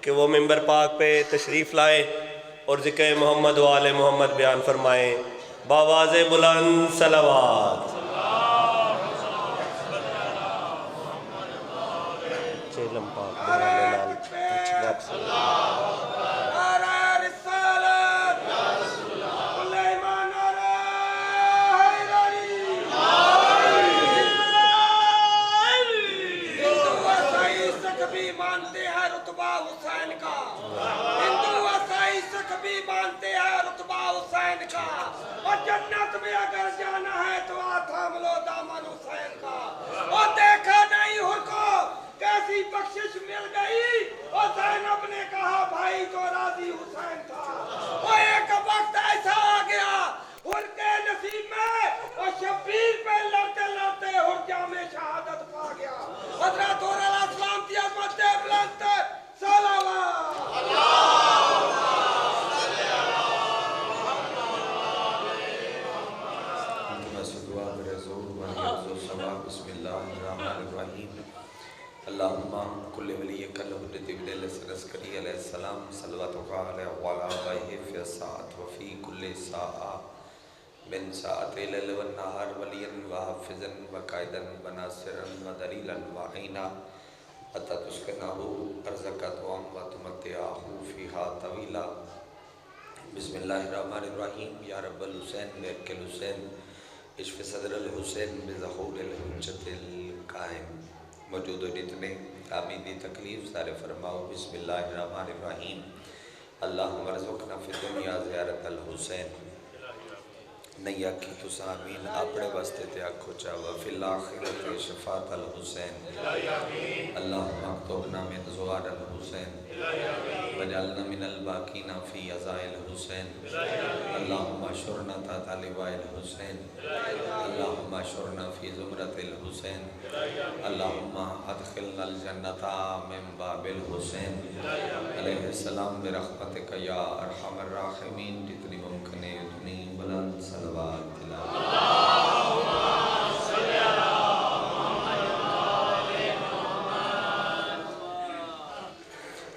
کہ وہ ممبر پاک پہ تشریف لائیں اور ذکر محمد و آل محمد بیان فرمائیں باواز بلند صلوات۔ چیلم پاک بنانے نال کچھ واپس اور جنت میں اگر جانا ہے تو تھام لو دامن حسین کا۔ اور دیکھا نہیں ہر کو کیسی بخشش مل گئی، اور زینب نے کہا بھائی تو راضی حسین تھا۔ اور ایک وقت ایسا آ گیا ہر کے نصیب میں، اور شبیر پہ لڑتے لڑتے ہر جام شہادت پا گیا۔ حضرت علیہ السلام کی عظمت بلند صلوات۔ بسم اللہ الرحمن الرحیم۔ اللہم کل ولیک الحجۃ ابن الحسن عسکری علیہ السلام صلوات علیہ وعلی آلہ فی الساعۃ وفی کل ساعہ من ساعۃ اللیل والنہار ولیا وحافظا وقائدا وناصرا ودلیلا وعینا حتی تسکنہ ارضک طوعا وتمتعہ فیہا طویلا۔ بسم اللہ الرحمن الرحیم۔ یا رب الحسین بحق الحسین اشف صدر الحسین بظہور الحجت القائم۔ موجود و جتنے آمین دی تکلیف سارے فرماؤ بسم اللہ الرحمن الرحیم۔ اللہم ارزقنا فی الدنیا زیارت الحسین۔ نہیں آکھی تو سامین اپنے واسطے تے آکھو چاہوا فی الاخرت شفاعت الحسین۔ اللہم اکتبنا من زوار الحسین وجعلنا من الباقین فی عزاء الحسین۔ اللہم اشرنا تحت لواء الحسین۔ اللہم اشرنا فی زمرت الحسین۔ اللہم ادخلنا الجنت من باب الحسین علیہ السلام برحمتک یا ارحم الراحمین۔ جتنی ممکن ہے اتنی بلند صلوات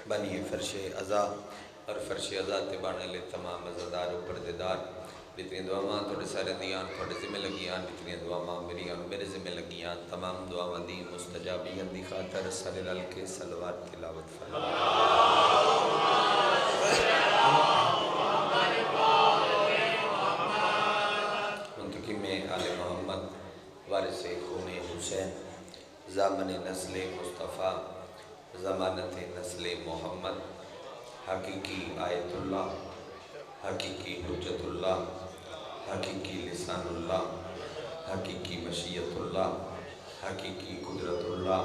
بنی فرش عزا اور فرش عزا تے بانے لے تمام عزادار و پردیدار جتنی دعاواں توڑے سارے دیان توڑے ذمہ لگیاں، جتنی دعاواں میرے ذمہ لگیاں، تمام دعاواں دی مستجابیت دی خاطر صلی اللہ علیہ کے صلوات تلاوت منتقم آل محمد وارث خون حسین زامن نسل مصطفیٰ ضمانت نسل محمد حقیقی آیت اللہ حقیقی حجت اللہ حقیقی لسان اللہ حقیقی مشیت اللہ حقیقی قدرت اللہ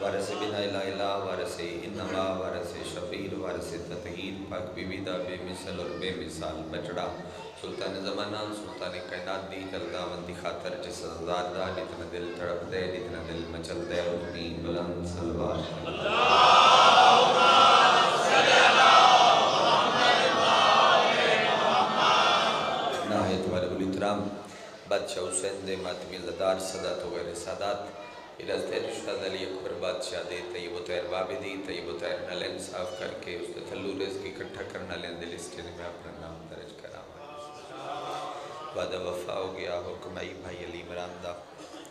وارث بنا الہ الہ وارث انما وارث شبیر وارث تطہیر پاک بی بی دا بے مثل اور بے مثال بچڑا سلطان زمانہ سلطان کائنات دی جلداوند دی خاطر جس ازدار دا جتنا دل تڑپ دے جتنا دل مچل دے اتنی بلند صلوات نہایت والب الاحترام بادشاہ حسین دے ماتمی زدار صدات وغیر سادات رضا رشاد علی اکبر بادشاہ دے طیب و طاہر بابدی طیب و طاہر نلین صاف کر کے اس کے تھلو رزق اکٹھا کرنا لین دل اسٹیل میں اپنا نام درج کرا وعدہ وفا ہو گیا حکم آئی بھائی علی عمران دا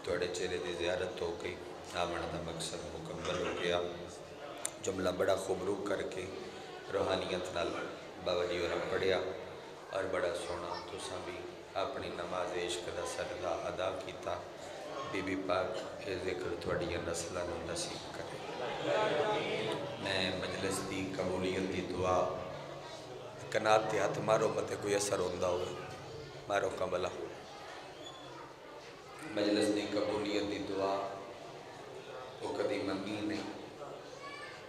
توڑے چہرے دی زیارت ہو گئی آمن دا مقصد مکمل ہو گیا جملہ بڑا خوبرو کر کے روحانیت نال بابا جی اور پڑھیا اور بڑا سونا تساں بھی اپنی نماز عشق دا سردہ ادا کیتا بی بی پاک اے ذکر تھوڑی نسلہ نصیب کرے۔ میں مجلس دی قبولیت دی دعا کنات تے ہاتھ مارو پتے کوئی اثر ہوندہ ہوئے مارو کمبلا مجلس دی قبولیت دی دعا وہ کدی منگی نہیں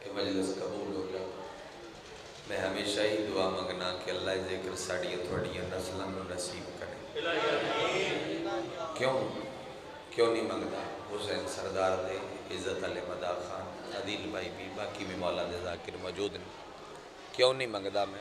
کہ مجلس قبول ہو جائے۔ میں ہمیشہ ہی دعا منگنا کہ اللہ ذکر ساڑی تھوڑی نسلہ نصیب کرے۔ کیوں نہیں منگتا؟ حسین سردار دے عزت علی مدار خان عدیل بھائی بھی باقی بھی مولا دے ذاکر موجود ہیں، کیوں نہیں منگتا میں؟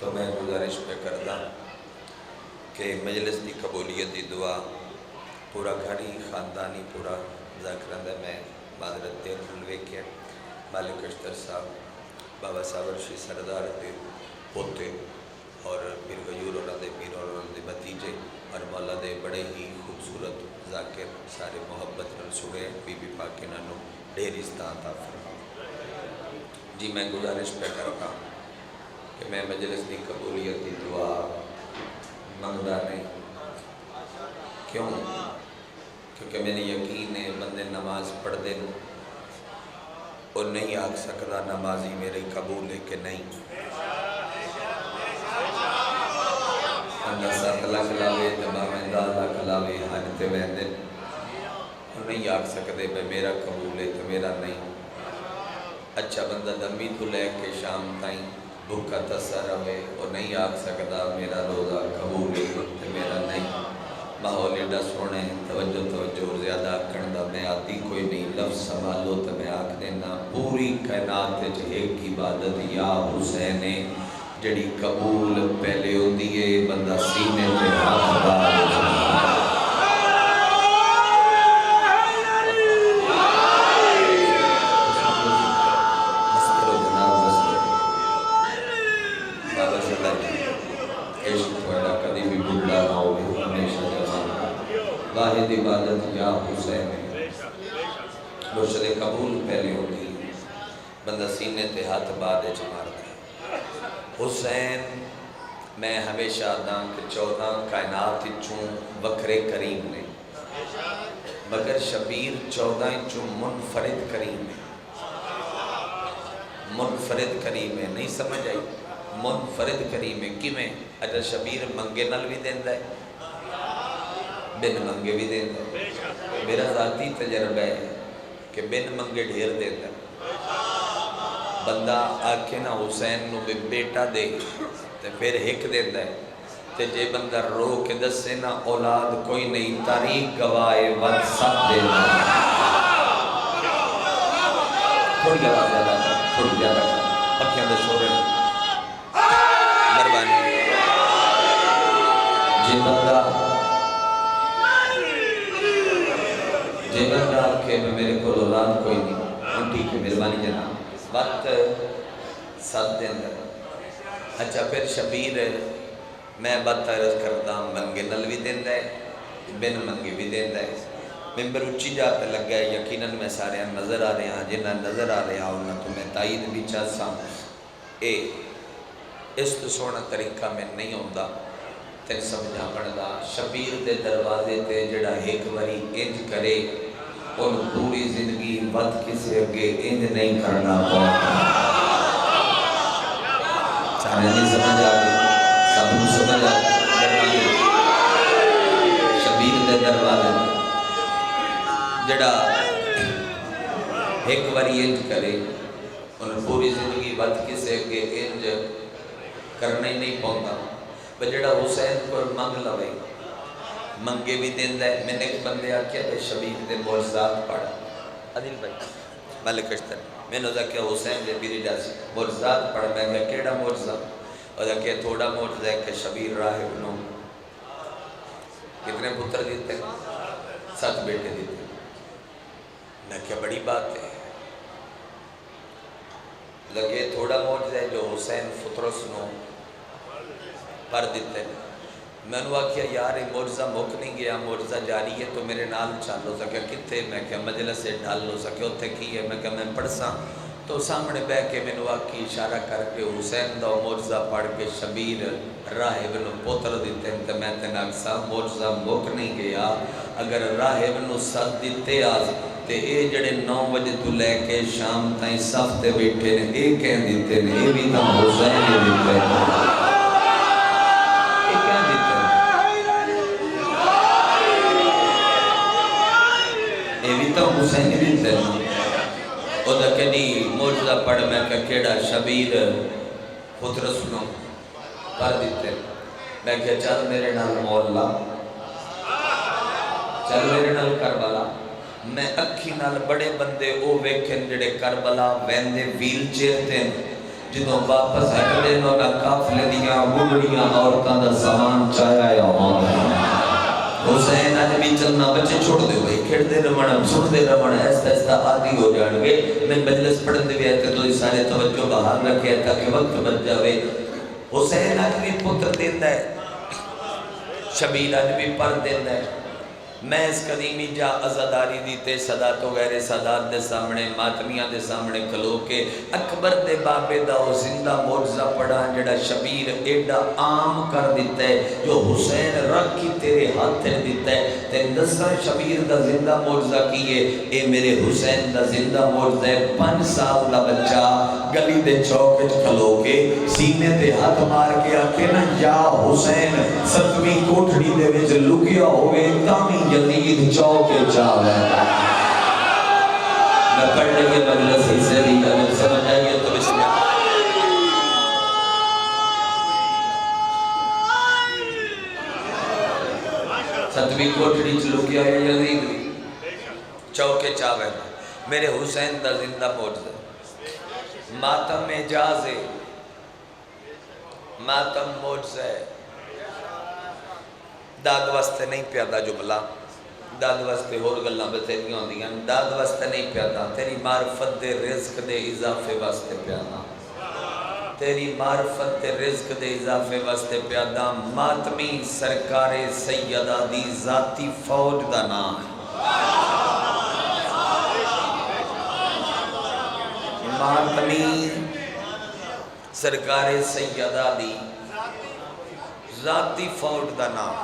تو میں گزارش پہ کرتا کہ مجلس کی قبولیت کی دعا پورا گھر ہی خاندانی پورا ذاکرہ میں معذرت دیر ملوے کے مالک اشتر صاحب بابا صاحب رشی سردار دے پوتے اور پیر غیور اور دے پیر اور دے بتیجے اور مولا دے بڑے ہی خوبصورت ذاکر سارے محبت نل سڑے بی بی پاک انہوں ڈھیر استعان عطا فرما جی میں گزارش پہ کرتا کہ میں مجلس کی قبولیت کی دعا منگتا نہیں کیوں کیونکہ میں نے یقین ہے بندے نماز پڑھ دے اور نہیں آکھ سکتا نمازی میرے قبول ہے کہ نہیں اندر ساتھ لاکھ لاوے تمام انداز لاکھ لاوے حانتے ویندے اور نہیں آکھ سکتے بے میرا قبول ہے تو میرا نہیں اچھا بندہ دمی تو لے کے شام تائیں بھوکا تسا رہے اور نہیں آکھ سکتا میرا روزہ قبول ہے تو میرا نہیں ماحول ایڈا سونے توجہ اور زیادہ کرنا میں آتی کوئی نہیں لفظ سنبھالو تو میں آکھ دینا پوری کائنات ایک عبادت یا حسین جڑی قبول پہلے ہوتی ہے بندہ سینے پہ ہاتھ بار واحد عبادت یا حسین مرشد قبول پہلے ہوتی بندہ سینے تے ہاتھ بادے چمار دے حسین میں ہمیشہ داں کہ 14 کائنات چون وکرے کریم نے مگر شبیر 14 چون منفرد کریم ہے منفرد کریم ہے نہیں سمجھ آئی منفرد کریم ہے کی میں اجا شبیر منگے نل بھی دیندہ ہے بن منگے بھی دیندہ ہے میرا ذاتی تجربہ ہے کہ بن منگے ڈھیر دیندہ ہے بندہ آکھے نا حسین نو بیٹا دے تے پھر ہک دیندہ ہے تے جے بندہ رو کے دس سے نا اولاد کوئی نہیں تاریخ گواہے ود سب دیندہ ہے تھوڑی آواز زیادہ کر تھوڑی زیادہ کر اکھیاں دے شورے مربانی جے بندہ کہ میرے کو اولاد کوئی نہیں ان ٹھیک ہے مہربانی جناب وقت 7 دن اچھا پھر شبیر میں بات عرض کرتا منگے نل بھی دیندہ ہے بن منگے بھی دیندہ ہے ممبر اچھی جاتا لگ گیا یقیناً میں سارے نظر آ رہے ہیں جنہ نظر آ رہے ہیں انہوں تو میں تائید بھی چاہتا ہوں اس تو سونا طریقہ میں نہیں ہوندہ تین سمجھا پڑھدا شبیر دے دروازے تے جڑا ایک باری انج کرے اور پوری زندگی ود کسے اگے انج نہیں کرنا پڑتا سارے نہیں سمجھ آگے سب نے سمجھ آگے شبیر دے دروازے جڑا ایک باری انج کرے اور پوری زندگی ود کسے اگے انج کرنا ہی نہیں پہنتا بجڑا حسین پر منگ لوے منگے بھی دیندہ ہے میں نے ایک بندے آکیا بے شبیر دے معجزات پڑھا عدل بھائی ملک اشتر میں نے کہا حسین دے بیری جاسی معجزات پڑھا میں نے کیڑا معجزہ اور کہا تھوڑا معجزہ ہے کہ شبیر راہب نو کتنے پتر دیتے 7 بیٹے دیتے میں کہا بڑی بات ہے لگے تھوڑا معجزہ ہے جو حسین فطرس نو پر دیتے ہیں میں نے کہا یار معجزہ مک نہیں گیا معجزہ جاری ہے تو میرے نال چال ہو سکیا کتھے میں کہا مجلس سے ڈھال ہو سکیا اتھے کی ہے میں کہا میں پڑھ سا تو سامنے بے کے میں نے کی اشارہ کر کے حسین دا معجزہ پڑھ کے شبیر راہب نو پوتر دیتے ہیں تو میں تین اکسا معجزہ مک نہیں گیا اگر راہب نو ساتھ دیتے آج تے اے جڑے 9 بجے تو لے کے شام تائیں سفتے بیٹھے نے اے کہیں دیتے نے اے بھی تا حسین ہی دیتے ہیں حسین بھی تین او دا کدی موجزہ پڑھ میں کہ کیڑا شبیر خود رسولوں کر دیتے میں کہ چل میرے نال مولا چل میرے نال کربلا میں اکھی نال بڑے بندے او ویکھن جڑے کربلا ویندے ویل چیئر تین جدوں واپس ہٹنے نونا کافلے دیاں بڑیاں عورتاں دا سامان چایا یا آمد حسین آج بھی چلنا بچے چھوڑ دے ہوئے کھڑ دے رمانا سن دے رمانا ایسا ایسا عادی ہو جان گے میں مجلس پڑھن دے بھی آئے تو سارے توجہ باہر رکھے تاکہ وقت بچ جاوے حسین آج بھی پتر دیندہ ہے شبیر آج بھی پر دیندہ ہے میں اس قدیمی جا عزاداری دیتے صدات و غیر صدات دے سامنے ماتمیاں دے سامنے کھلو کے اکبر دے بابے دا او زندہ معجزہ پڑھا جڑا شبیر ایڈا عام کر دیتا ہے جو حسین رکھی تیرے ہاتھ دیتا ہے تے دسا شبیر دا زندہ معجزہ کیے اے میرے حسین دا زندہ معجزہ ہے 5 سال دا بچہ گلی دے چوکچ کھلو کے سینے تے ہاتھ مار کے آکے نا یا حسین 7ویں کوٹھڑی دے وچ لکیا ہوئے تامی یزید چوکے چاوے میں پڑھ لئے مجلس حصے لیا میں سمجھ آئیے تو بسم اللہ 7ویں کوٹھڑی چلوکیا ہے یزید چوکے چاوے میرے حسین دا زندہ معجزہ ماتم اعجاز ہے ماتم معجزہ ہے داد واسطے نہیں پیادا جملہ داد واسطے اور گلاں بتیریاں ہوندیاں داد واسطے نہیں پیادا تیری معرفت دے رزق دے اضافے واسطے پیادا تیری معرفت دے رزق دے اضافے واسطے پیادا ماتمی سرکار سیدہ دی ذاتی فوج دا نام ہے ماتمی سرکار سیدہ دی ذاتی فوج دا نام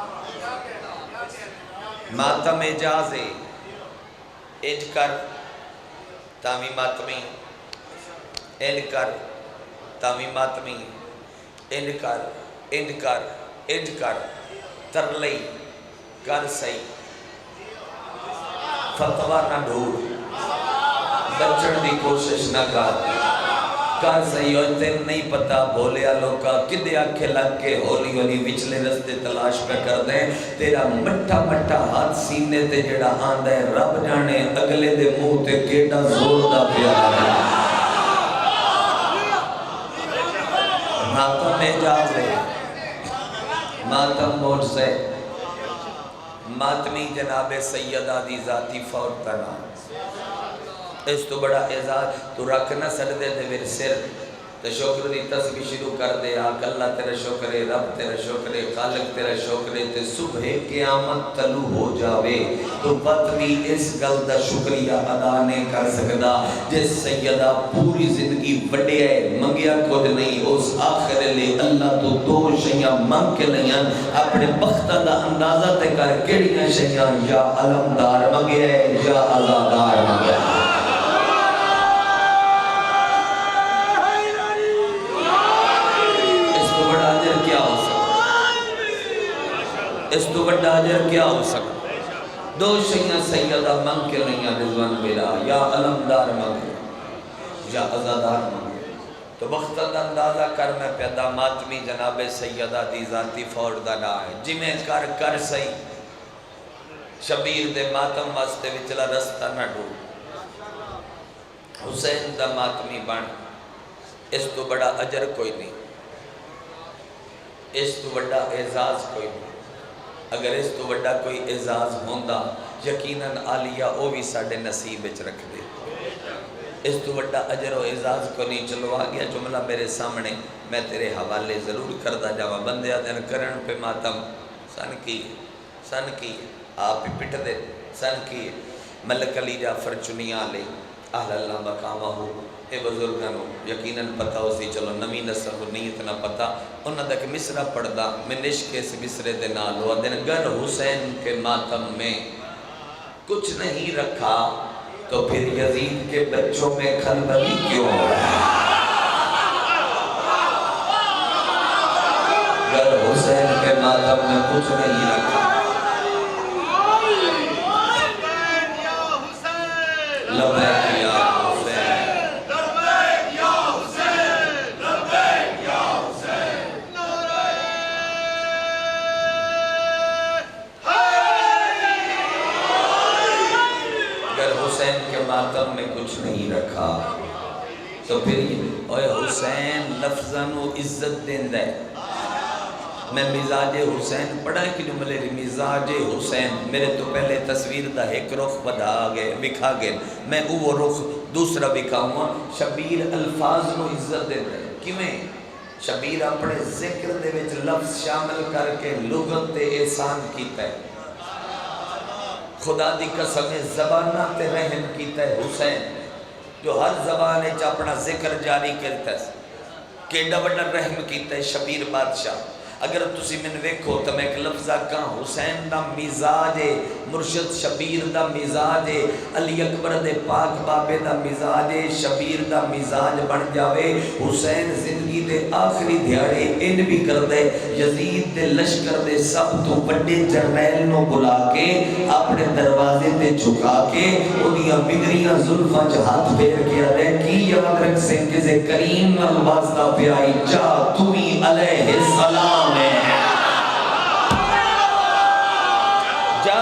ماتم اعجاز انج کر تامی ماتمی انج کر تامی ماتمی انج کر انج کر انج کر ترلئی کر سئی فتوہ نہ ڈھوڑ بچڑ دی کوشش نہ کر سہی ہوئے تین نہیں پتا بھولیا لوکا کدے آنکھیں لگ کے ہولی ہولی وچلے رستے تلاش پہ کر دیں تیرا مٹھا مٹھا ہاتھ سینے تے جڑا آندہ ہے رب جانے اگلے دے منہ تے کیڑا زور دا پیارا ہے ماتم اعجاز ہے ماتم معجزہ ہے ماتمی جناب سیدہ دی ذاتی فوج کا نام اس تو بڑا اعزاز تو رکھ نہ سڑ دے دے میرے سر تو شکر دی تسبیح شروع کر دے آق اللہ تیرا شکرے رب تیرا شکرے خالق تیرا شکرے تے صبح قیامت طلوع ہو جاوے تو بطنی اس گل دا شکریہ ادا نہیں کر سکدا جس سیدہ پوری زندگی وڈے ہے منگیا کچھ نہیں اس آخر لے اللہ تو 2 شیاں منگ کے نہیں اپنے بختہ دا اندازہ تے کر کیڑیاں شیاں یا علمدار منگیا ہے یا عزادار منگیا ہے اس تو بڑا اجر کیا ہو سکتا 2 شیاں سیدہ منگ کے نہیں رضوان بلا یا علمدار منگ یا عزادار منگ تو وقتاً اندازہ کر میں پیدا ماتمی جناب سیدہ دی ذاتی فوج دا نہ ہے جمیں کر سہی شبیر دے ماتم واسطے وچلا رستہ نہ ڈھو حسین دا ماتمی بن اس تو بڑا اجر کوئی نہیں اس تو بڑا اعزاز کوئی نہیں اگر اس تو بڑا کوئی اعزاز ہوندہ یقیناً عالیہ او بھی ساڑھے نصیب اچ رکھ دے اس تو بڑا اجر و اعزاز کو نہیں چلو آگیا جملہ میرے سامنے میں تیرے حوالے ضرور کردہ جاوہ بندے آدھن کرن پہ ماتم سن کی آپ ہی پٹ دے سن کی ملک علی جعفر چنیاں لے اہل اللہ مقامہ ہو اے بزرگانو یقیناً پتہ اسی چلو نمی نسل کو نہیں اتنا پتہ انہوں نے کہ مصرہ پڑھدا میں نشکے سے مصرے دے نال ہوا دن گر حسین کے ماتم میں کچھ نہیں رکھا تو پھر یزید کے بچوں میں کھلبلی کیوں ہو رہا گر حسین کے ماتم میں کچھ نہیں رکھا تو پھر اوے حسین لفظاں نو عزت دیندا ہے. میں مزاج حسین پڑھا کہ جملے مزاج حسین میرے تو پہلے تصویر دا ایک رخ بکھا گئے میں وہ رخ دوسرا بکھاؤں گا. شبیر الفاظ نو عزت دیتا ہے. کیویں؟ شبیر اپنے ذکر دے وچ لفظ شامل کر کے لغت تے احسان کیتا ہے. خدا دی قسم زبانہ تے رحم کیتا ہے حسین جو ہر زبان وچ اپنا ذکر جاری کرتا ہے. کیڈا بڑا رحم کیتا ہے شبیر بادشاہ. اگر تسی من ویکھو تو میں ایک لفظہ کہاں حسین دا مزاج ہے مرشد شبیر دا مزاج ہے علی اکبر دے پاک بابے دا مزاج ہے شبیر دا مزاج بن جاوے. حسین زندگی دے آخری دیہاڑے ان بھی کر دے یزید دے لشکر دے سب تو بڑے جرنیل نو بلا کے اپنے دروازے تے جھکا کے انہیاں بگڑیاں زلفاں چ ہاتھ پھیر کے دے کی یاد رکھ سن کسے کریم نال واسطہ پیائی جا تمی علیہ السلام ہے جا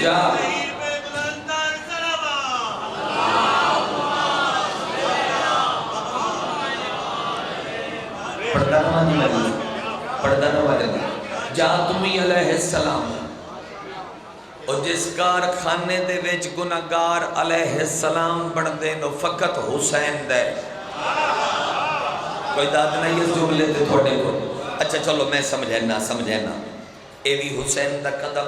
جا پردہ نواز جا تمی علیہ السلام. اور جس کارخانے دے وچ گناہگار علیہ السلام بن دے نو فقط حسین دے. کوئی داد نہیں اس جملے تے تھوڑے کو. اچھا چلو میں سمجھنا اے بھی حسین دا قدم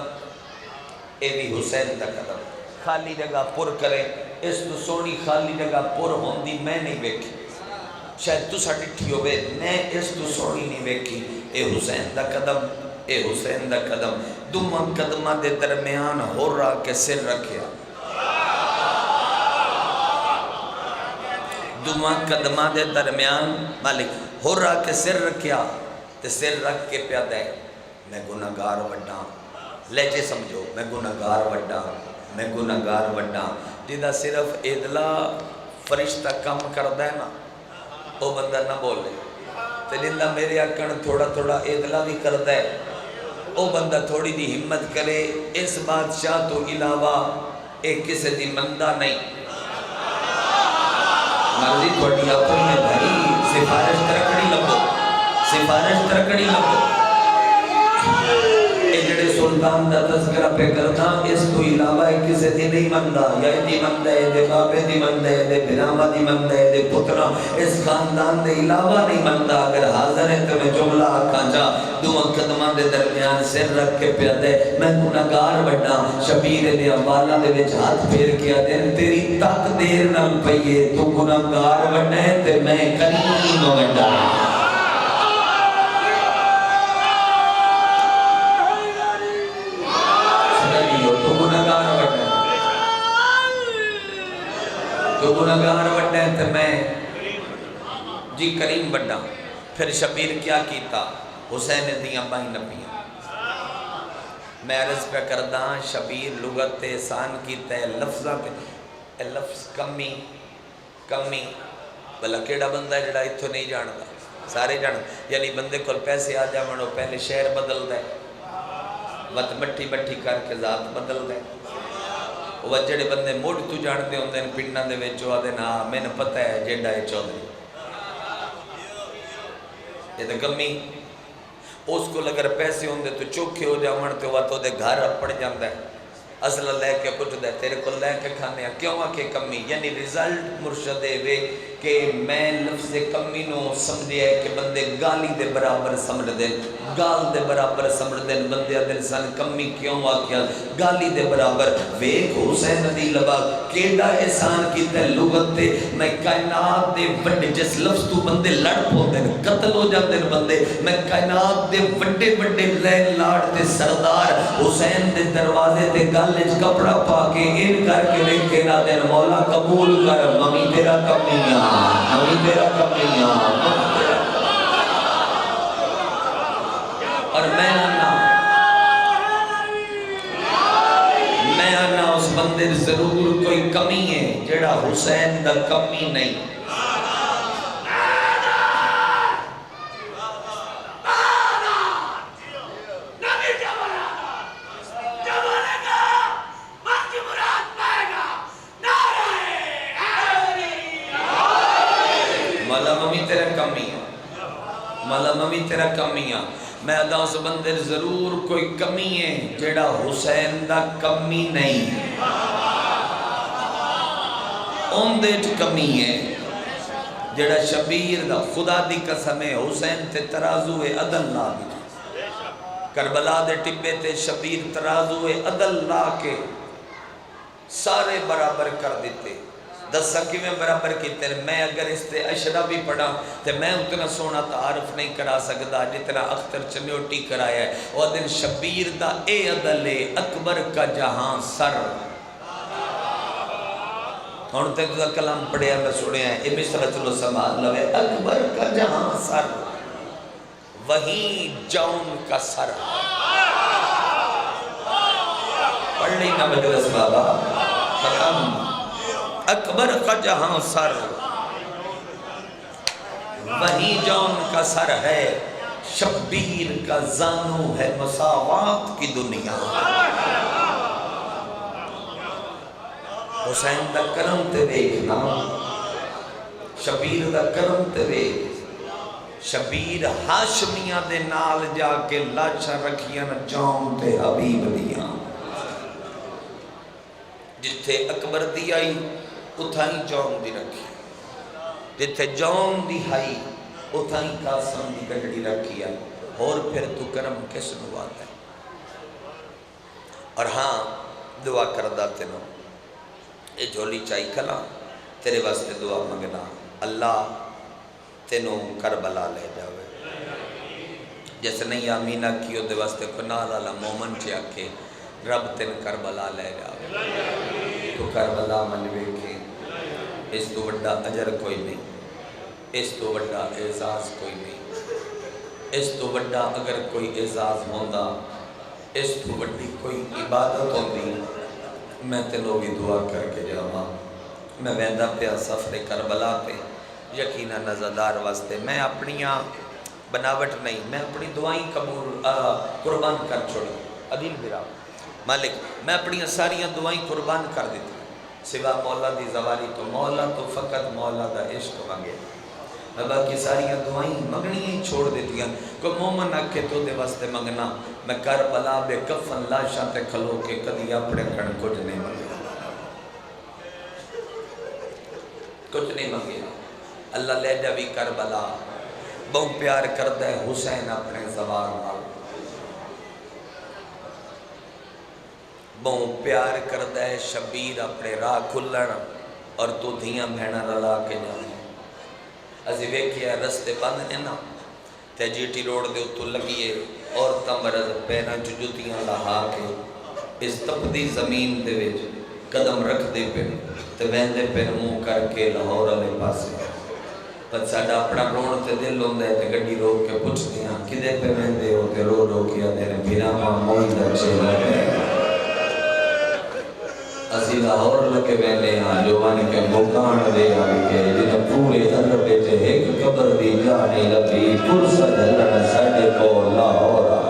اے بھی حسین دا قدم. خالی جگہ پر کرے اس تو سونی خالی جگہ پر ہوندی میں نہیں بیٹھی شاید تو ساڑھی ٹھی ہوئے میں اس تو سونی نہیں بیٹھی. اے حسین دا قدم اے حسین دا قدم. دماں قدمہ دے درمیان ہو رہا کے سر رکھیا. دماں قدمہ دے درمیان مالک ہو رہا کے سر رکھیا تے سر رکھ کے پیا دے میں گناہگار وڈا. لہجے سمجھو میں گناہگار وڈا جدہ صرف ادلا فرشتہ کم کردہ ہے نا وہ بندہ نہ بولے. تے جدہ میرے اکن تھوڑا ادلا بھی کردہ ہے او بندہ تھوڑی دی ہمت کرے. اس بادشاہ تو علاوہ ایک کسے دی مندہ نہیں. مرضی تھوڑی اپنی میں بھائی سفارش ترکڑی لگو. اے جڑے سلطان دا تذکرہ پہ کرتا اس تو علاوہ ایک کسے دی نہیں مندہ. یا دی مندہ ہے دے بابے دی مندہ ہے دے بنامہ دی مندہ ہے دے پترہ اس خاندان دے علاوہ نہیں مندہ. اگر حاضر ہے تو میں جملہ آکھاں جا دو قدمہ دے درمیان سر رکھ کے پیا دے میں گناہگار بڑھا. شبیر دے اموالا دے وچ ہاتھ پھیر کیا دے تیری تک دیر نہ پئیے تو گناہگار بڑھا ہے تے میں کریم بڑھا. تو گناہگار بڑھا ہے تو میں جی کریم بڑھا. پھر شبیر کیا کیتا حسین دیاں بائی نبیاں. میں عرض پہ کردہ شبیر لغت احسان کیتا ہے لفظہ پہ لفظ کمی بلا کیڑا بندہ ہے جڑا اتھو نہیں جاندہ سارے جاندہ. یعنی بندے کو پیسے آ جاؤں پہلے شہر بدل دے وقت مٹھی کر کے ذات بدل دے. وہ جڑے بندے موڑ تو جاندے ہوندے ہیں پنڈاں دے وچ آدھے نا میں نے پتہ ہے جیڈا ہے چودھری یہ تو کمی. اس کو اگر پیسے ہوندے تو چوکھے ہو جاؤں تو وہ تو دے گھر پڑ جاندہ ہے. اصلہ لے کے پوچھ دے تیرے کو لے کے کھانے ہیں کیوں آکے کمی. یعنی رزلٹ مرشد وے کہ میں لفظ کمی نو سمجھے ہے کہ بندے گالی دے برابر سمجھ دیں گال دے برابر سمجھ دیں. بندے دل سن کمی کیوں آکیا گالی دے برابر. ویک حسین دی لبا کیڑا احسان کیتا ہے لغت تے. میں کائنات دے بڑے جس لفظ تو بندے لڑ پوندے قتل ہو جاندے بندے. میں کائنات دے بڑے لین لاڑ تے سردار حسین دے دروازے تے گالج کپڑا پا کے ان کر کے لکھے نہ دین مولا قبول کر ممی تیرا کمیاں اور میں آنا اس بندے ضرور کوئی کمی ہے جڑا حسین دا کمی نہیں. مالا ممی تیرا کمی آ میں ادا اس بندے ضرور کوئی کمی ہے جیڑا حسین دا کمی نہیں ان دیٹ کمی ہے جیڑا شبیر دا خدا دی قسم ہے حسین تے ترازو عدل لا دی کربلا دے ٹبے تے شبیر ترازو عدل لا کے سارے برابر کر دیتے دسا کی میں برابر کیتے میں اگر اس تے اشرا بھی پڑھا تے میں اتنا سونا تعارف نہیں کرا سکتا جتنا اختر چنیوٹی کرایا ہے وہ دن شبیر دا اے عدل اکبر کا جہاں سر ہون تے تو کلام پڑھیا میں سنیا ہے اے مصرہ چلو سمال لوے اکبر کا جہاں سر وہیں جون کا سر پڑھ لی نا مجلس بابا ختم اکبر کا جہاں سر وہیں جون کا سر ہے شبیر کا زانو ہے مساوات کی دنیا حسین دا کرم تے دیکھنا شبیر دا کرم تے دیکھ شبیر ہاشمیاں دے نال جا کے لاچا رکھیاں جون تے حبیب دیاں جتھے اکبر دی آئی اتھائی جون دی رکھی جتھے جون دی آئی اتھائی قاسم دی گھڑی رکھی ہے اور پھر تو کرم کس نواتا ہے اور ہاں دعا کردہ تینوں اے جھولی چاہی کھلا تیرے واسطے دعا مگنا اللہ تینوں کربلا لے جاوے جیسے نہیں آمینہ کیو دے واسطے کنال اللہ مومن چیا کے رب تین کربلا لے جاوے تو کربلا منوے کے اس تو بڑا اجر کوئی نہیں اس تو بڑا اعزاز کوئی نہیں اس تو بڑا اگر کوئی اعزاز ہوندہ اس تو بڑی کوئی عبادت ہوندی میں تینوں بھی دعا کر کے جاواں میں ویندہ پہ سفر کربلا پہ یقیناً نظردار واسطے میں اپنیاں بناوٹ نہیں میں اپنی دعائیں قربان کر چھوڑی عدیل برا مالک میں اپنی ساریاں دعائیں قربان کر دیتی سوا مولا دی زواری تو مولا تو فقط مولا دا عشق مانگے میں باقی ساریاں دعائیں مگنی ہی چھوڑ دیتی ہیں کوئی مومن آکے تو دے واسطے مگنا میں کربلا بے کفن لاشاں تے کھلو کے کدی اپنے کھڑ کچھ نہیں مانگے کچھ نہیں مانگے اللہ لے جاوی کربلا بہت پیار کردہ ہے حسین اپنے زوار نال بہت پیار کردہ ہے شبیر اپنے راہ کھلن اور تو دھیاں بہنا رلا کے جانے ازی ویکھیا رستے بند ہیں نا تے جی ٹی روڈ دے اتو لگیے اور تمرز پینا جتیاں لہا کے اس تپدی زمین دے وچ قدم رکھ دے پہ تے ویندے پہ منہ کر کے لاہور والے پاسے پر ساڈا اپنا رون تے دل ہوندا ہے تے گڈی روک کے پوچھدے ہاں کدے پہ ویندے ہو تے رو رو کے آندے نے بھیرا ماں موئی دا چہرہ اسی لاہور لگے ویندے ہاں جو ون کے مکان دے آئی کے جن پورے عرب وچ ایک قبر دی جا نہیں لبھی پرسا جلن ساڈے کو لاہور آ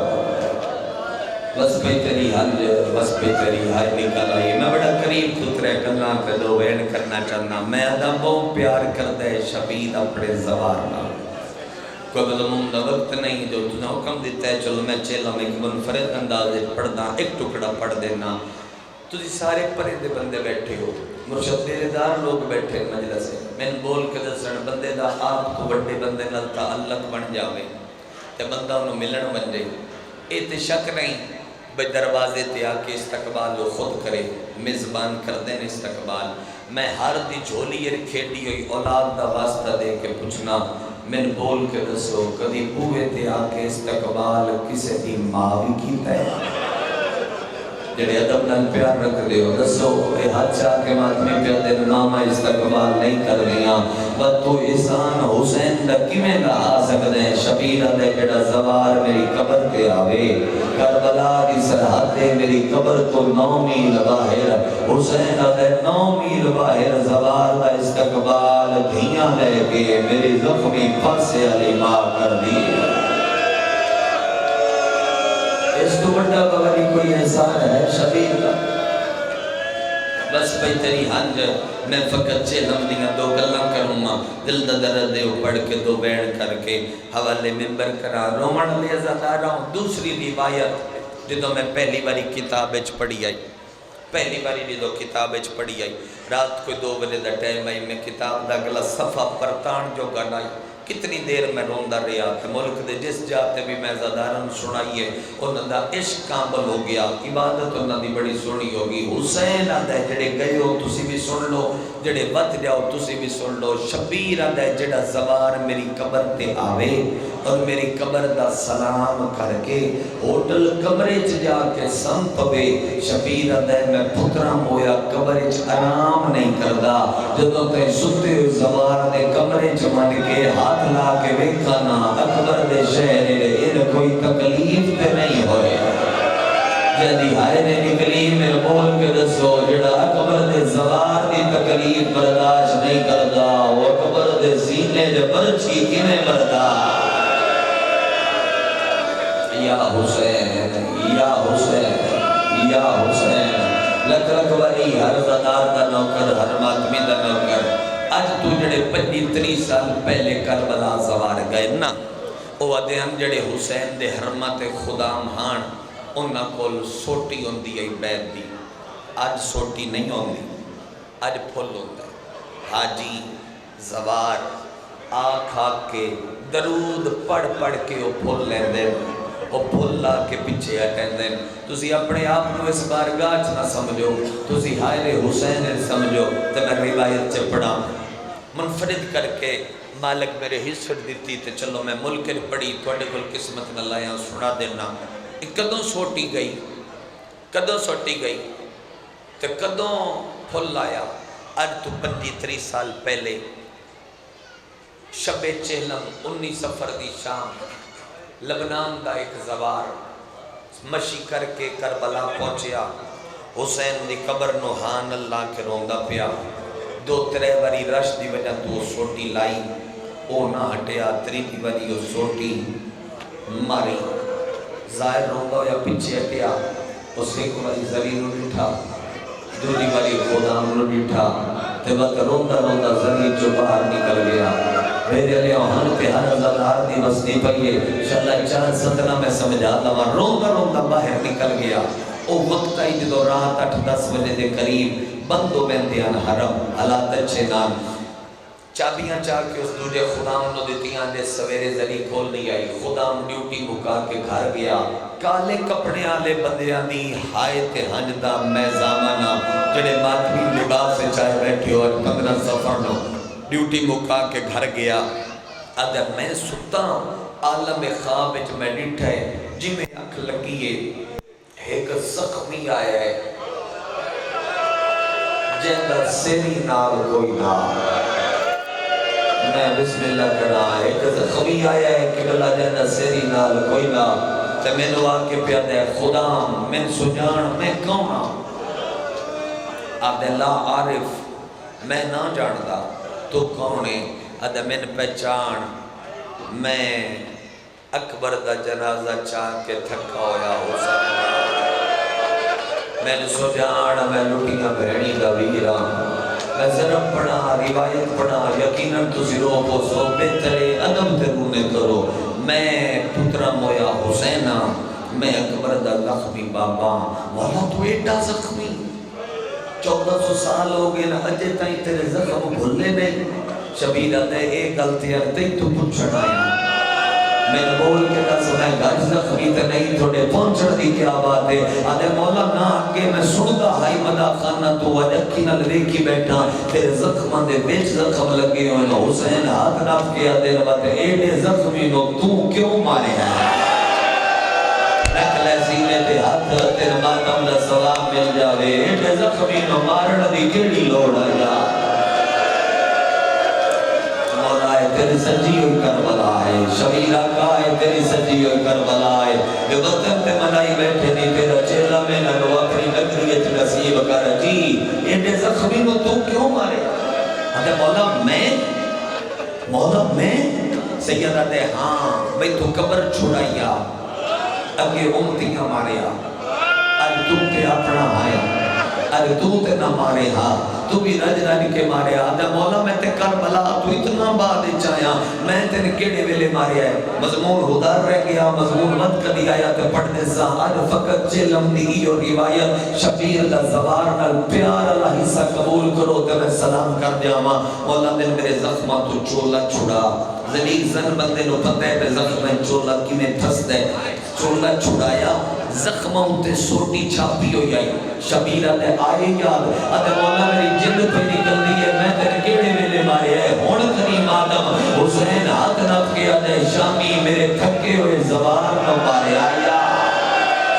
بس پہ تیری حج بس پہ تیری حج نکل آئی میں بڑا قریب خطرے گلاں تے دو وین کرنا چاہنا میں ادھا بہت پیار کردے شبید اپنے زوار نہ کوئی مضمون دا وقت نہیں جو تُنے حکم دیتا ہے چلو میں چیلا میں ایک منفرد اندازے پڑھ دا ایک ٹکڑا پڑھ دینا تجھے سارے پرندے بندے بیٹھے ہو مرشد بیردار لوگ بیٹھے مجلس سے میں بول کے دسن بندے دا آپ کو بڑے بندے نال تعلق بن جاوے تے بندہ انہوں ملن بن جائے اے تے شک نہیں بھئی دروازے تے آکے استقبال وہ خود کرے مزبان کر دیں استقبال میں ہر دی جھولی کھیڑی ہوئی اولاد دا واسطہ دے کے پوچھنا میں بول کے دسو کدی بوئے تے آکے استقبال کسے دی ماوی کیتا ہے جڑے ادب نال پیار رکھ دے ہو دسو اے ہاتھ چاہ کے ماتمی پیار دے ماما استقبال نہیں کر لیا بس تو احسان حسین دا کمیں دا آ سکتے ہیں شبیرہ دے جڑا زوار میری قبر تے آوے کربلا دی سرحدے میری قبر تو 9 میل باہر حسین دے 9 میل باہر زوار دا استقبال دھیاں لے کے میری زخمی پاسے علی ماں کر دی اس تو بڑا بغری کوئی احسان ہے شبیر کا بس بھائی تیری ہنج میں فقط چہلم دیاں دو گلاں کروں ماں دل دا درد دے پڑھ کے دو بیان کر کے حوالے ممبر کرا رومن لے زدارا ہوں دوسری روایت جدو میں پہلی باری کتاب اچ پڑھی آئی پہلی باری جدو کتاب اچ پڑھی آئی رات کوئی 2 بجے دا ٹائم آئی میں کتاب دا اگلا صفحہ پرتان جو گڑائی کتنی دیر میں روندہ رہا کہ ملک دے جس جاتے بھی میں زدارن سنائیے انہوں دا عشق کامل ہو گیا عبادت انہوں دی بڑی سنی ہوگی حسین آدھا ہے جڑے گئے ہو تسی بھی سن لو جڑے وط جاؤ تسی بھی سن لو شبیر آدھا ہے جڑا زوار میری قبر تے آوے اور میری قبر دا سلام کر کے ہوٹل کمرے چ جا کے سم پوے شبیر آدھا ہے میں پترام ہویا قبر چ آرام نہیں کردا جدوں تے ستے ہوئے زوار دے کمرے چ من کے ہاتھ لا کے ویکھانا اکبر دے شہر ان کوئی تکلیف تے نہیں ہوئے جدی ہائے نے نکلی میں بول کے دسو جڑا اکبر دے زوار دی تکلیف برداشت نہیں کردا وہ اکبر دے سینے دے برچی کنے بردا یا حسین یا حسین یا حسین لکھ لکھ وری ہر زدار دا نوکر ہر ماتمی دا نوکر آج تو جڑے 25-30 سال پہلے کربلا زوار گئے نا او ادھیان جڑے حسین دے حرمت خدا مہان انہاں کول سوٹی ہوندی ہے بیت دی آج سوٹی نہیں ہوندی آج پھل ہوتا ہے حاجی زوار آکھ آکھ کے درود پڑھ پڑھ کے وہ پھل لیں دیں وہ پھل لا کے پیچھے ہٹیں دیں تسی اپنے آپ نو اس بارگاہ نہ سمجھو تسی حائل حسین سمجھو تو میں روایت چ پڑھا منفرد کر کے مالک میرے حصہ دیتی تے چلو میں ملک پڑھی تھوڑے کل قسمت نہ لایا سنا دینا کدوں سوٹی گئی تے کدوں پھل لایا آج تو 25-30 سال پہلے شب چہلم 19 سفر دی شام لبنان دا ایک زوار مشی کر کے کربلا پہنچیا حسین دی قبر نو ہان اللہ کے روندہ پیا 2-3 واری رش دی وجہ تو سوٹی لائی او نہ ہٹیا 3 واری او سوٹی ماری ظاہر روندہ یا پیچھے ہٹیا اس ایک واری زمین نو ڈٹھا دوری واری خودام نو ڈٹھا تے وقت روندہ زمین جو باہر نکل گیا میرے لئے ہن پہ ہر زدار دی بسنی پئیے انشاءاللہ 4 ستنہ میں سمجھا دوا روندہ باہر نکل گیا او وقت آئی جدو رات 8-10 بجے دے قریب بندو بیندیاں حرم حالات اچھے نام چابیاں چاہ کے اس دوجہ خدام نو دیتیاں دے سویرے ذری کھول نہیں آئی خدام ڈیوٹی مکا کے گھر گیا کالے کپڑے آلے بندیاں دی ہائے تے ہنجدہ میں زامنہ جڑے ماتمی لباس سے چاہے بیٹھے ہو 15 سفر نو ڈیوٹی مکا کے گھر گیا اگر میں ستا عالم خواب وچ میں ڈٹھا ہے جی میں اکھ لگیے ایک زخمی آیا ہے جندر سری نال کوئی نہ میں بسم اللہ کرا ایک زخمی آیا ہے کہ اللہ جندر سری نال کوئی نہ تے میں نو آکے پیادہ ہے خدا میں سجان میں کون عبداللہ عارف میں نہ جاندہ تو کونے ادھا میں پہچان میں اکبر دا جنازہ چاہ کے تھکا ہویا حسین میں سو جانا میں لٹیاں بہنی دا ویرا میں ضرب پڑھا روایت پڑھا یقیناً تو زیرو کو سو بہترے ادب تے رونے کرو میں پترم ہویا حسینہ میں اکبر دا زخمی بابا مولا تو ایڈا زخمی 1400 سال ہو گئے نا اجے تائیں تیرے زخم بھولے نہیں شبیر آتے ایک غلطی آتے تو پوچھنا ہے میں بول کے دس میں گج زخمی تے نہیں تھوڑے پہنچڑ دی کیا بات ہے آدھے مولا نہ آگے میں سنگا ہائی مدہ خانہ تو وجکی نہ لویکی بیٹھا تیرے زخمان دے بیچ زخم لگے ہوئے نا حسین ہاتھ ناپ کے آدھے ربا تے ایڈے زخمی نو تو کیوں مارے ہیں رکھ لے سینے تے ہاتھ تیرے ماتم لے سلام مل جاوے ایڈے زخمی نو مارن دی کیڑی لوڑ آیا مولا ہے تیری سجی ہوئی کربلا ہے شبیر آقا ہے تیری سجی ہوئی کربلا ہے جو وطن تے منائی بیٹھے نہیں تیرا چیلہ میں نہ نو اپنی نگریت نصیب کر جی ایڈے زخمی نو تو کیوں مارے آدھے مولا میں سیدہ دے ہاں میں تو قبر چھوڑائیا اگے امتیاں ماریا اج تو تے اپنا آیا اج تو تے نہ نہ مارے ہاں تو بھی رج رج کے مارے آدھا مولا میں تے کربلا تو اتنا بعد چایا میں تے کیڑے ویلے مارے ہے مضمون ہدار رہ گیا مضمون مت کدی آیا تے پڑھنے سہار فقط چلم دی اور روایت شبیر دا زبار نال پیار اللہ حصہ قبول کرو تے میں سلام کر دیا ماں مولا دل میرے زخمہ تو چولا چھڑا زلیل زن بندے نو پتہ ہے پہ زخمہ چولا کی میں پھس دے چولا چھڑایا زخمہ تے سوٹی چھاپی ہو جائی شبیرہ دے آئے یاد ادھے مولا میری جلد پہ نکل دی ہے میں تیرے کیڑے ویلے مارے ہے ہون کریم آدم حسین ہاتھ نب کے ادھے شامی میرے تھکے ہوئے زبار نو مارے آیا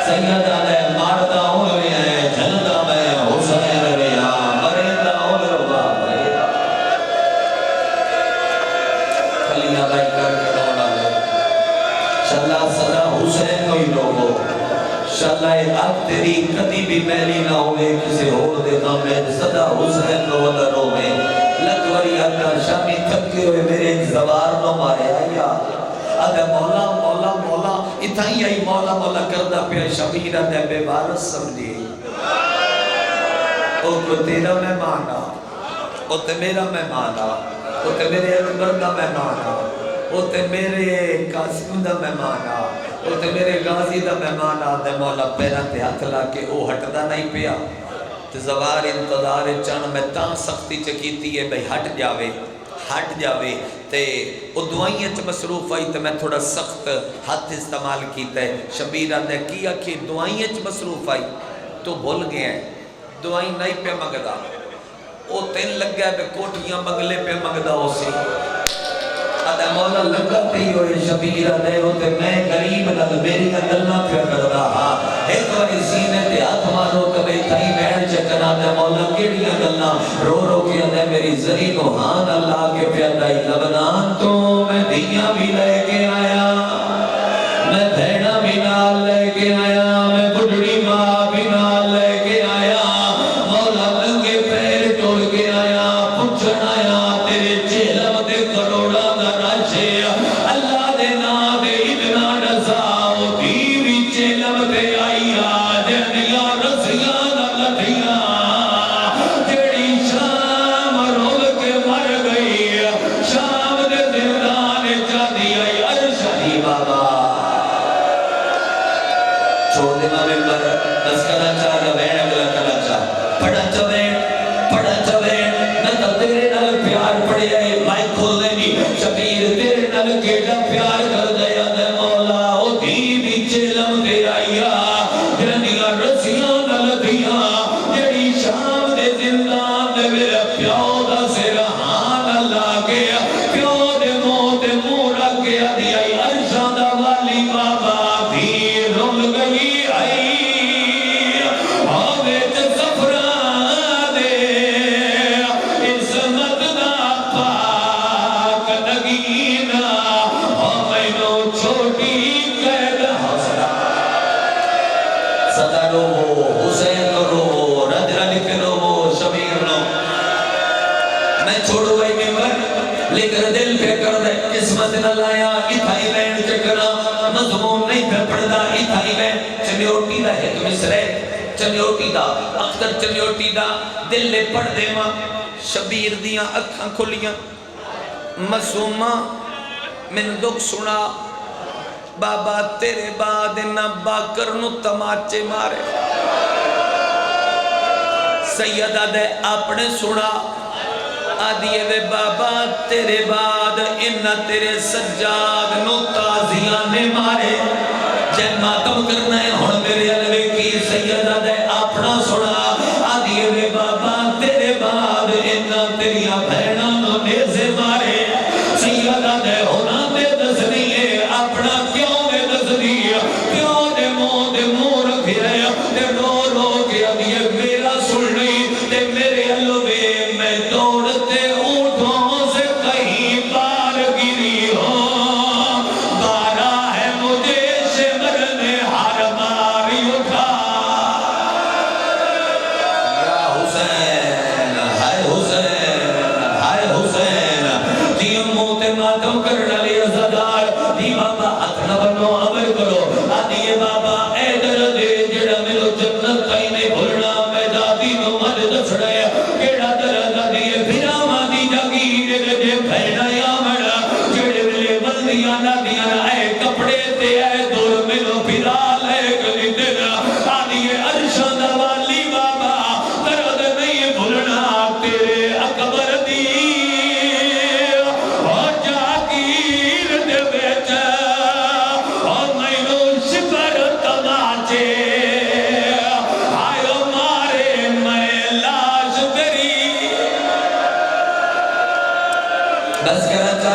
سید ادھے ماردہ ہوئے ہیں جھلدہ میں حسین ریا مریندہ ہوئے ربا مریندہ کلیہ بھائی کر کے دوڑا لے شاللہ صدا حسین کوئی لوگو شاللہ اب تیری کدی بھی میلی نہ ہوئے کسی اور دے غامد صدا حسین کو ولا روے لکوری اکر شامی تھکے ہوئے میرے زبار نو مارے آیا ادھے مولا مولا مولا اتھائی آئی مولا مولا کردہ پیا شبیرہ دے بے وارث سمجھی او کو تیرا میں مانا او تے میرا میں مانا او تے میرے اکبر دا میں مانا او تے میرے قاسم دا میں مانا او تے میرے غازی دا میں مانا دے مولا پیرا تے ہاتھ لا کے او ہٹ دا نہیں پیا تے زوار انتظار چان میں تاں سختی چکیتی ہے بھئی ہٹ جاوے تے او دعائیں چ مصروف آئی تے میں تھوڑا سخت ہاتھ استعمال کیتا ہے شبیرہ نے کیا کہ دعائیں چ مصروف آئی تو بھول گئے ہیں دعائیں نہیں پہ مگدا او تین لگ گیا بے کوٹیاں مگلے پہ مگدا ہو سی ادھے مولا لگتی ہوئے شبیرہ دے ہوتے میں غریب لگ میری گلنا پہ کردا ہاں ایک واری سینے تے ہاتھ مارو کبھی تھائی بیڑ چکنا دے مولا کیڑیاں گلنا رو رو کیا دے میری زری کو ہان اللہ کے پیادائی لبنان تو میں دیاں بھی لے کے آیا میں بھیڑا بھی نال لے کے آیا میں بڑھڑی ماں بھی نال لے کے آیا مولا لنگے پیر ٹوڑ کے آیا پچھن آیا تیرے چہلم دے کروڑا دا راجے اللہ دے نا دے اتنا نزاؤ دیوی چہلم دے آئی آجنیا رسیاں نہ لٹھیاں جڑی شام رول کے مر گئی شام دے زندان جاندی آئی ارشدی بابا چھوڑ دینا ممبر دس کنا چاہ وین اگلا کنا چاہ پڑھا چوے نہ تیرے نال پیار پڑے آئے مائی کھول دینی شبیر تیرے نال کیڑا پیار کر دیا دے مولا او دیوی چلم دے آئیا جنیا رسیاں نال دیا جڑی شام دے زندان دے میرے پیو دا سرحان اللہ گیا پیو دے منہ رکھ گیا دیا عرشاں دا والی بابا بھی رول گئی آئی آوے تے سفران دے عظمت دا پاک نگینا آمیں نو چھوٹی قید حسنا صدا رو حسین رو رج رج کے رو شبیر رو میں چھوڑو بھائی ممبر لیکن دل پہ کر دے قسمت نہ لایا اتھائی بین چکنا مضمون نہیں پہ پڑھدا اتھائی بین چنیوٹی دا ایک مصرے چنیوٹی دا اختر چنیوٹی دا دل لے پڑھ دے ماں شبیر دیاں اکھاں کھولیاں معصومہ من دکھ سنا بابا تیرے بعد نہ باکر نو تماچے مارے سیدہ دے اپنے سنا آدھیے وے بابا تیرے بعد انہ تیرے سجاد نو تازیاں نے مارے جے ماتم کرنا ہے ہون میرے علوے کی سیدہ دے اپنا سنا آدھیے وے بابا تیرے بعد انہ تیریاں بھیڑا نو نیزے مارے سیدہ دے ہونا دے دسنی ہے اپنا کیوں دے دسنی ہے کیوں دے منہ رکھی رہے تے رو رو کے آدھیے میرا سن نہیں تے میرے علوے میں دوڑتے اونٹوں سے کہیں بار گری ہو بارا ہے مجھے شمر نے ہر ماری اٹھا یا حسین ہائے حسین ہائے حسین دیم موت ماتم کرنا لیا زدار دی بابا اتنا بنو عمر کرو آدھیے بابا اے درد جڑا ملو جنت کہیں نہیں بھولنا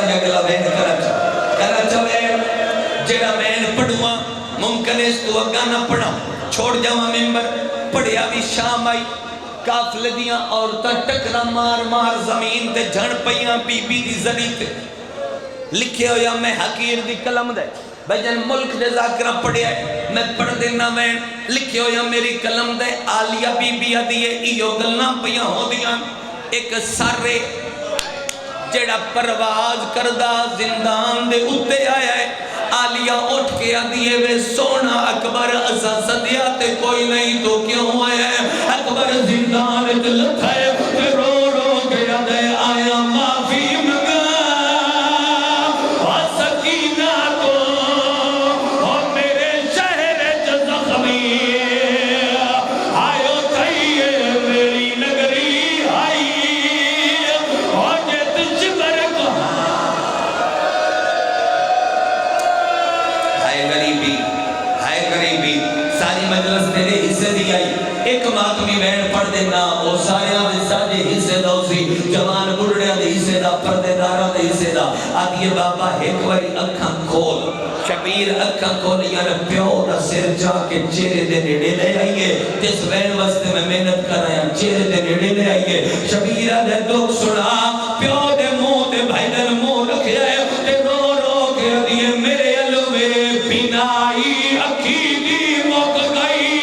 یا اگلا وین کرا چوے جیڑا وین پڑھوا ممکن اس تو اگا نہ پڑھا چھوڑ جاواں ممبر پڑھیا بھی شام آئی کافلے دیاں عورتاں ٹکرا مار مار زمین تے جھڑ پیاں بی بی دی زری تے لکھے ہویا میں حقیر دی قلم دے بجن ملک دے ذاکرہ پڑھیا ہے میں پڑھ دینا وین لکھے ہویا میری قلم دے آلیہ بی بی دیئے ایو گلنا پیاں ہو دیاں ایک سارے جیڑا پرواز کردہ زندان دے اتے آیا ہے آلیہ اٹھ کے آدھیے وے سونا اکبر اسا صدیہ تے کوئی نہیں تو کیوں آیا ہے اکبر زندان تے لتھائے تے رو رو کے آدھے آیا معافی منگا اور سکینہ کو اور میرے شہر زخمی آئیو تھائیے میری نگری آئی اور جت جبر کو ہائے غریبی ساری مجلس تیرے حصے دی آئی ایک ماتمی وین پڑھ دینا وہ سارے آدھے ساجے حصے دا اسی جوان بڑھڑے آدھے حصے دا پردے دارہ دے حصے دا آدھیے بابا ایک باری اکھاں کھول شبیر اکھاں کھول یار پیو دا سر جا کے چہرے دے نیڑے لے آئیے جس وین وستے میں محنت کر رہے ہیں چہرے دے نیڑے لے آئیے شبیر آدھے دکھ سنا پیو دے منہ دے بھائی دن منہ رکھے آئے تے رو رو کے آدھیے میرے علوے بینائی اکھی دی موک گئی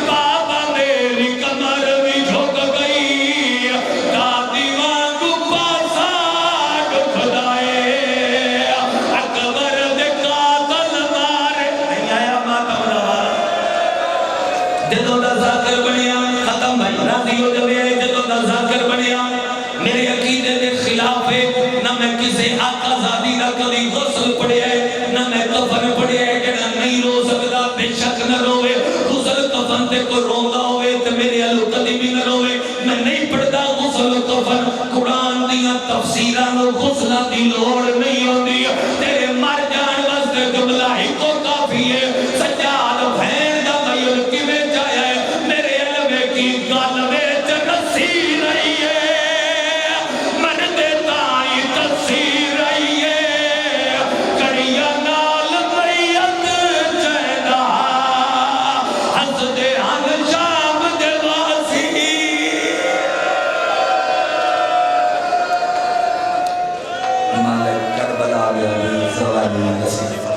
بابا میری کمر بھی جھوک گئی دادی وانگو پاسا دکھ دائے اکبر دے قاتل مارے نہیں آیا ماتم روارا جدوں دا ذاکر بنیا ختم بھائی راضی ہو جب یہ جدوں دا ذاکر بنیا میرے عقیدے دے خلاف ہے نہ میں کسی آقا زادی نہ کبھی غسل پڑے ہے نہ میں کفن پڑے ہے کہ نہیں رو سکتا بے شک نہ روے غسل کفن تے کو روندا ہوئے تے میرے علو قدیمی نہ روے میں نہیں پڑھتا غسل کفن قرآن دیا تفسیران و غسلہ دی لوڑ نہیں ہوندی تیرے مر جان واسطے جملہ ہی کو کافی ہے سجاد بھین دا میل کی میں جایا ہے میرے علوے کی گال میں رسی رہی ہے کربلا میں زوال نصیب